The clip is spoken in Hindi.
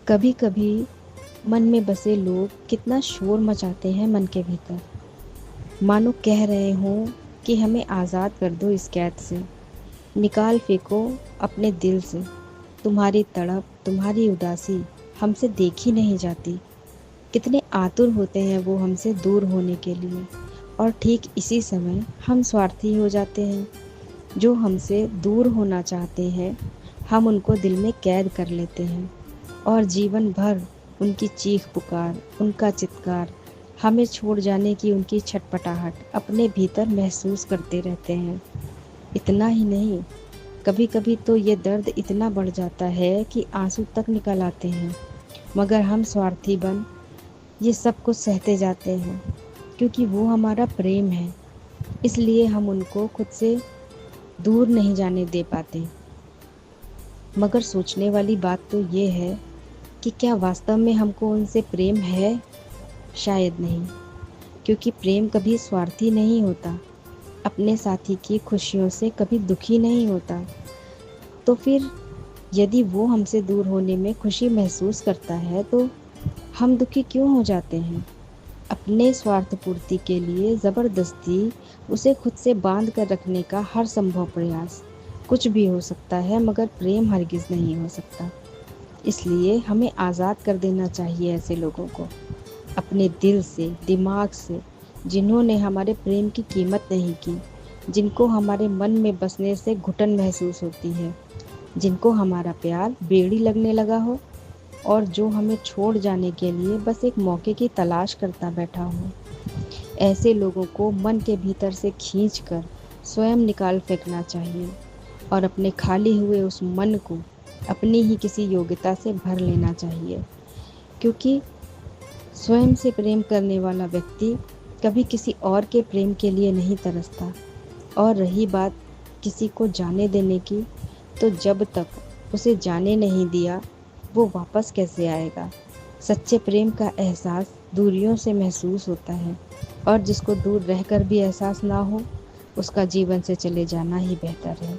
कभी कभी मन में बसे लोग कितना शोर मचाते हैं मन के भीतर, मानो कह रहे हों कि हमें आज़ाद कर दो इस कैद से, निकाल फेंको अपने दिल से। तुम्हारी तड़प, तुम्हारी उदासी हमसे देखी नहीं जाती। कितने आतुर होते हैं वो हमसे दूर होने के लिए, और ठीक इसी समय हम स्वार्थी हो जाते हैं। जो हमसे दूर होना चाहते हैं, हम उनको दिल में कैद कर लेते हैं, और जीवन भर उनकी चीख पुकार, उनका चित्कार, हमें छोड़ जाने की उनकी छटपटाहट अपने भीतर महसूस करते रहते हैं। इतना ही नहीं, कभी कभी तो ये दर्द इतना बढ़ जाता है कि आंसू तक निकल आते हैं, मगर हम स्वार्थी बन ये सब कुछ सहते जाते हैं। क्योंकि वो हमारा प्रेम है, इसलिए हम उनको खुद से दूर नहीं जाने दे पाते। मगर सोचने वाली बात तो ये है कि क्या वास्तव में हमको उनसे प्रेम है? शायद नहीं, क्योंकि प्रेम कभी स्वार्थी नहीं होता, अपने साथी की खुशियों से कभी दुखी नहीं होता। तो फिर यदि वो हमसे दूर होने में खुशी महसूस करता है, तो हम दुखी क्यों हो जाते हैं? अपने स्वार्थ पूर्ति के लिए ज़बरदस्ती उसे खुद से बांध कर रखने का हर संभव प्रयास कुछ भी हो सकता है, मगर प्रेम हरगिज़ नहीं हो सकता। इसलिए हमें आज़ाद कर देना चाहिए ऐसे लोगों को, अपने दिल से, दिमाग से, जिन्होंने हमारे प्रेम की कीमत नहीं की, जिनको हमारे मन में बसने से घुटन महसूस होती है, जिनको हमारा प्यार बेड़ी लगने लगा हो, और जो हमें छोड़ जाने के लिए बस एक मौके की तलाश करता बैठा हो। ऐसे लोगों को मन के भीतर से खींचकर स्वयं निकाल फेंकना चाहिए, और अपने खाली हुए उस मन को अपनी ही किसी योग्यता से भर लेना चाहिए। क्योंकि स्वयं से प्रेम करने वाला व्यक्ति कभी किसी और के प्रेम के लिए नहीं तरसता। और रही बात किसी को जाने देने की, तो जब तक उसे जाने नहीं दिया, वो वापस कैसे आएगा? सच्चे प्रेम का एहसास दूरियों से महसूस होता है, और जिसको दूर रहकर भी एहसास ना हो, उसका जीवन से चले जाना ही बेहतर है।